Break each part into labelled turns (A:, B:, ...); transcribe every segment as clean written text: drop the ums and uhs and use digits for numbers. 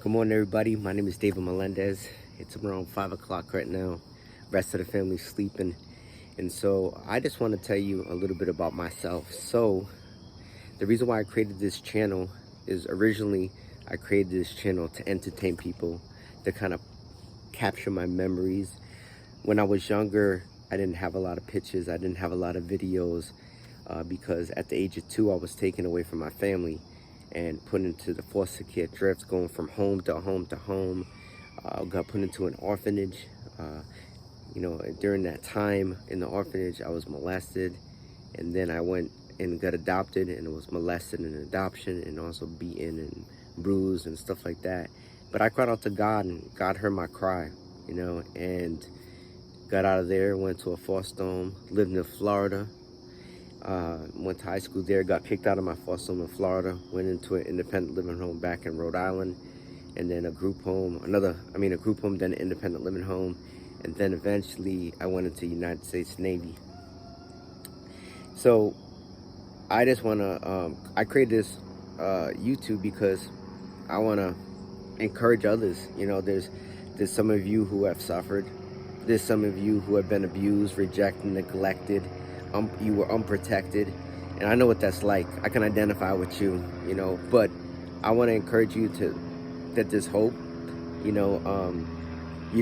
A: Good morning, everybody. My name is David Melendez. It's around 5 o'clock right now. Rest of the family's sleeping. And so I just want to tell you a little bit about myself. So the reason why I created this channel is originally I created this channel to entertain people, to kind of capture my memories. When I was younger, I didn't have a lot of pictures. I didn't have a lot of videos because at the age of 2, I was taken away from my family and put into the foster care drifts, going from home to home to home. Got put into an orphanage. During that time in the orphanage, I was molested, and then I went and got adopted and was molested in adoption and also beaten and bruised and stuff like that. But I cried out to God, and God heard my cry, and got out of there, went to a foster home, lived in Florida. Went to high school there, got kicked out of my foster home in Florida, went into an independent living home back in Rhode Island, and then a group home, then an independent living home, and then eventually I went into the United States Navy. So I just want to, I created this YouTube because I want to encourage others. There's some of you who have suffered. There's some of you who have been abused, rejected, neglected. You were unprotected, and I know what that's like. I can identify with you, but I want to encourage you that there's hope. You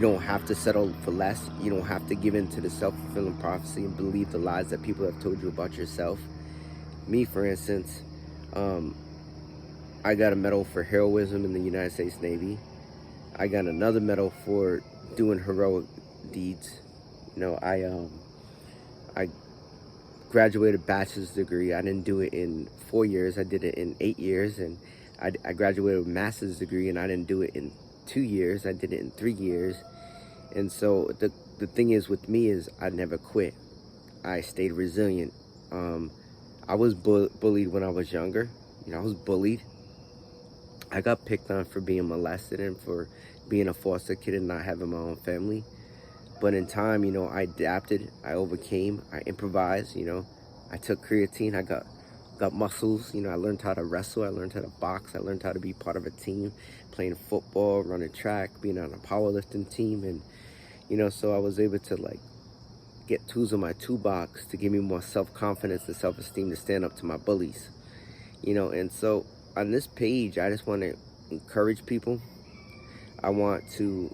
A: don't have to settle for less. You don't have to give in to the self-fulfilling prophecy and believe the lies that people have told you about yourself. Me, for instance, I got a medal for heroism in the United States Navy. I got another medal for doing heroic deeds. I graduated bachelor's degree. I didn't do it in 4 years. I did it in 8 years. And I graduated with master's degree, and I didn't do it in 2 years. I did it in 3 years. And so the thing is with me is I never quit. I stayed resilient. I was bullied when I was younger. I was bullied. I got picked on for being molested and for being a foster kid and not having my own family. But in time, I adapted, I overcame, I improvised, I took creatine, I got muscles, I learned how to wrestle, I learned how to box, I learned how to be part of a team, playing football, running track, being on a powerlifting team. And, so I was able to get tools in my toolbox to give me more self-confidence and self-esteem to stand up to my bullies, and so on this page, I just want to encourage people. I want to,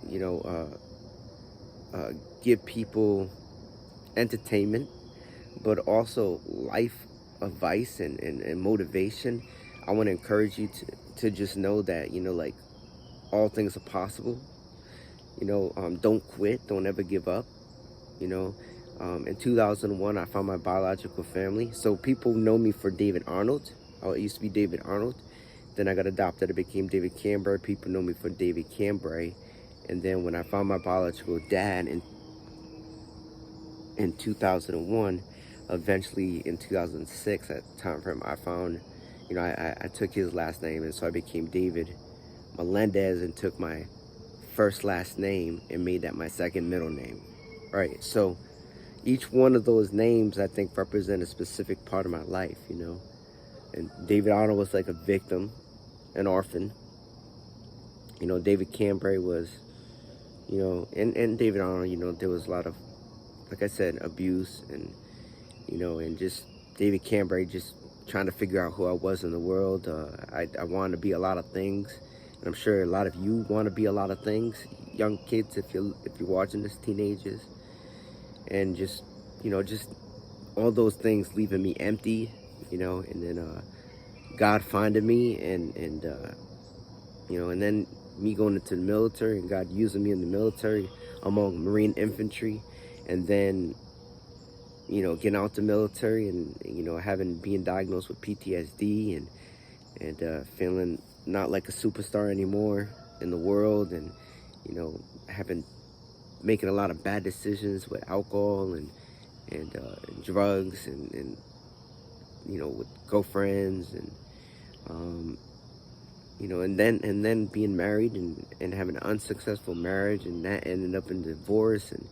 A: give people entertainment, but also life advice and motivation. I want to encourage you to just know that, all things are possible. Don't quit. Don't ever give up. In 2001, I found my biological family. So people know me for David Arnold. I used to be David Arnold. Then I got adopted. I became David Cambray. People know me for David Cambray. And then when I found my biological dad in 2001, eventually in 2006, at the time frame, I found, I took his last name, and so I became David Melendez and took my first last name and made that my second middle name, right? So each one of those names, I think, represent a specific part of my life, And David Arnold was like a victim, an orphan. David Cambray was, and David Arnold, there was a lot of, like I said, abuse and, and just David Cambray just trying to figure out who I was in the world. I wanted to be a lot of things, and I'm sure a lot of you want to be a lot of things, young kids, if you're watching this, teenagers, and just all those things leaving me empty, and then God finding me and then me going into the military and God using me in the military among Marine infantry, and then getting out the military and being diagnosed with PTSD and feeling not like a superstar anymore in the world, and making a lot of bad decisions with alcohol and drugs and with girlfriends and and then being married and having an unsuccessful marriage, and that ended up in divorce and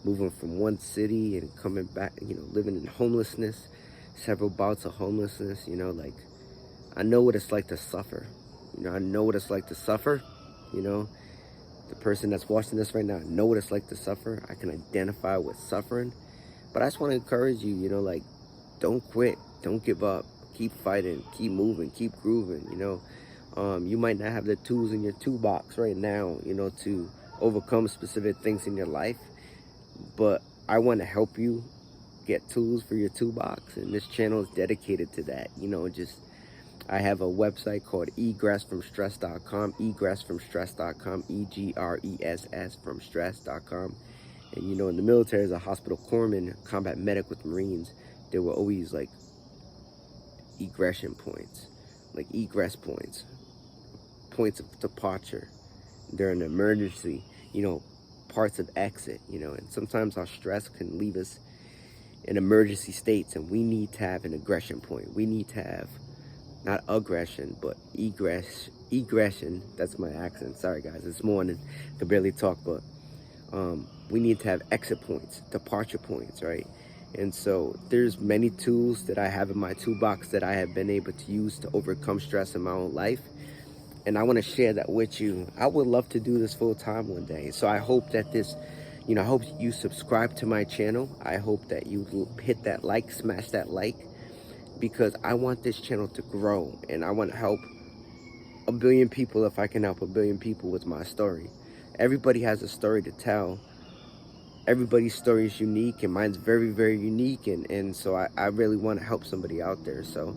A: moving from one city and coming back, living in homelessness, several bouts of homelessness. I know what it's like to suffer. I know what it's like to suffer, you know. The person that's watching this right now, I know what it's like to suffer. I can identify with suffering. But I just want to encourage you, you know, like, don't quit. Don't give up. Keep fighting. Keep moving. Keep grooving, you know. You might not have the tools in your toolbox right now, you know, to overcome specific things in your life. But I want to help you get tools for your toolbox. And this channel is dedicated to that. You know, I have a website called egressfromstress.com, egressfromstress.com, EGRESS from stress.com. And you know, in the military, as a hospital corpsman, combat medic with Marines, there were always like egression points, like egress points, points of departure during an emergency, you know, parts of exit, you know. And sometimes our stress can leave us in emergency states, and we need to have an aggression point. We need to have not aggression, but egression. That's my accent. Sorry guys, it's morning. I can barely talk, but we need to have exit points, departure points, right? And so there's many tools that I have in my toolbox that I have been able to use to overcome stress in my own life. And I want to share that with you. I would love to do this full time one day. So I hope that I hope you subscribe to my channel. I hope that you hit that like, smash that like, because I want this channel to grow, and I want to help a billion people if I can help a billion people with my story. Everybody has a story to tell. Everybody's story is unique, and mine's very, very unique, and so I really want to help somebody out there. So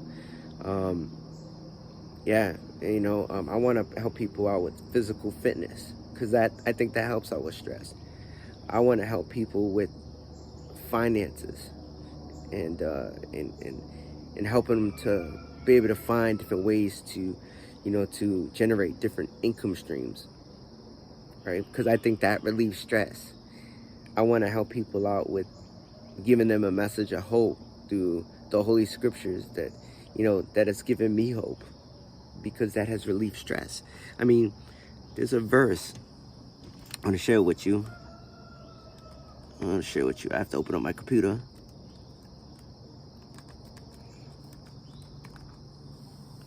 A: yeah, you know, I want to help people out with physical fitness, because I think that helps out with stress. I want to help people with finances, and helping them to be able to find different ways to, you know, to generate different income streams, right? Because I think that relieves stress. I want to help people out with giving them a message of hope through the Holy Scriptures that, you know, that has given me hope, because that has relieved stress. I mean, there's a verse I want to share with you. I have to open up my computer.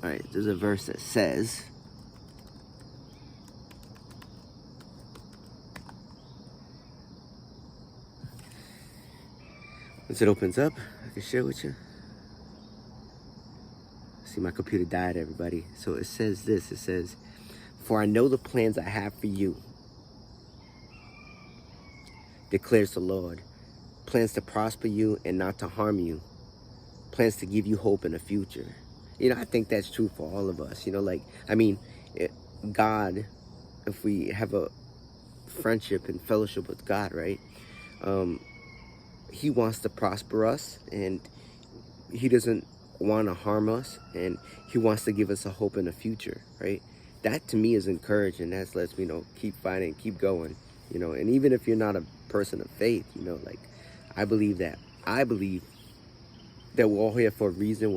A: All right, there's a verse that says, once it opens up, I can share with you. See, my computer died, everybody. So it says this, it says, "For I know the plans I have for you, declares the Lord. Plans to prosper you and not to harm you. Plans to give you hope in the future." You know, I think that's true for all of us. You know, like, I mean, God, if we have a friendship and fellowship with God, right? He wants to prosper us, and he doesn't want to harm us, and he wants to give us a hope in the future, right? That to me is encouraging. That lets me know, keep fighting, keep going, you know. And even if you're not a person of faith, you know, like, I believe that we're all here for a reason.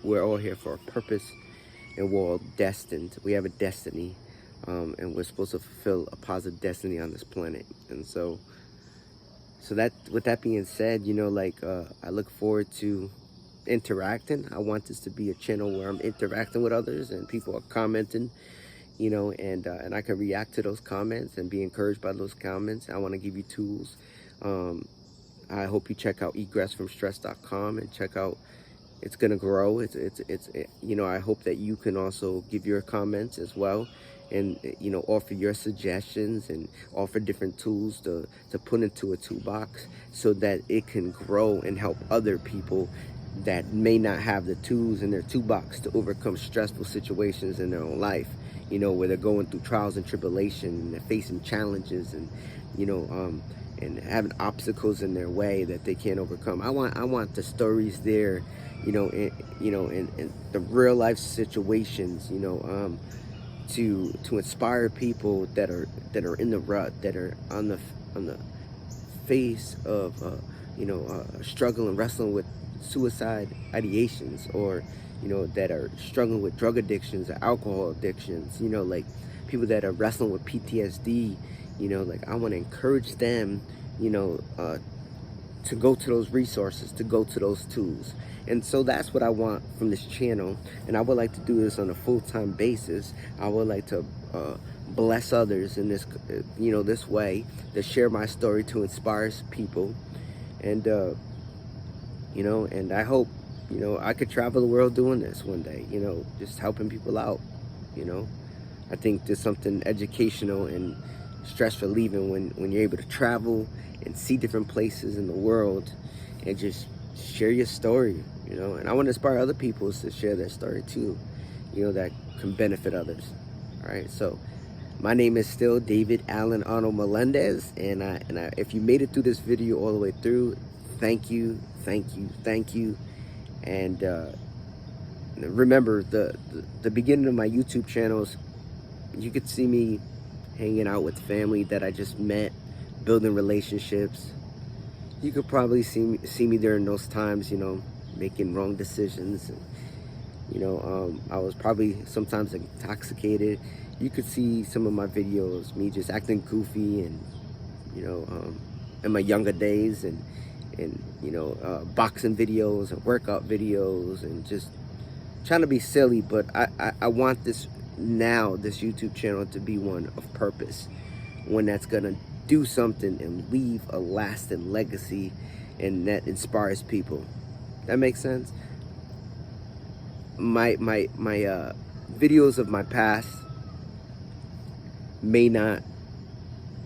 A: We're all here for a purpose, and we're all destined. We have a destiny, and we're supposed to fulfill a positive destiny on this planet. And so that, with that being said, you know, like, I look forward to interacting. I want this to be a channel where I'm interacting with others, and people are commenting, you know, and I can react to those comments and be encouraged by those comments. I want to give you tools. I hope you check out egressfromstress.com and check out, it's going to grow. It's you know, I hope that you can also give your comments as well, and, you know, offer your suggestions and offer different tools to put into a toolbox, so that it can grow and help other people that may not have the tools in their toolbox to overcome stressful situations in their own life, you know, where they're going through trials and tribulation, and they're facing challenges, and, you know, and having obstacles in their way that they can't overcome. I want the stories there, you know, in the real life situations, you know, to inspire people that are in the rut, that are on the face of you know, struggling, wrestling with suicide ideations, or, you know, that are struggling with drug addictions or alcohol addictions, you know, like people that are wrestling with PTSD, you know, like, I want to encourage them, you know, to go to those resources, to go to those tools. And so that's what I want from this channel, and I would like to do this on a full-time basis. I would like to bless others in this, this way, to share my story, to inspire people. And, and I hope, I could travel the world doing this one day, just helping people out, I think there's something educational and stress relieving when you're able to travel and see different places in the world and just share your story, and I want to inspire other people to share their story too, that can benefit others. All right, so my name is still David Alan Arnold Melendez, and if you made it through this video all the way through, thank you. And remember, the beginning of my YouTube channels, you could see me hanging out with family that I just met, building relationships. You could probably see me during those times, making wrong decisions. And, I was probably sometimes intoxicated. You could see some of my videos, me just acting goofy, and in my younger days, and boxing videos and workout videos, and just trying to be silly. But I want this YouTube channel to be one of purpose, one that's gonna do something and leave a lasting legacy, and that inspires people. That makes sense. My videos of my past may not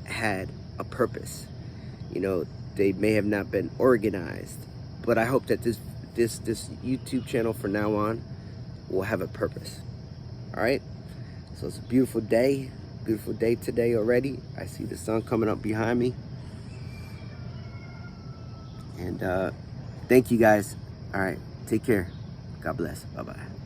A: had a purpose, they may have not been organized, but I hope that this YouTube channel from now on will have a purpose. All right, so it's a beautiful day today already. I see the sun coming up behind me, and thank you guys. All right, take care. God bless. Bye-bye.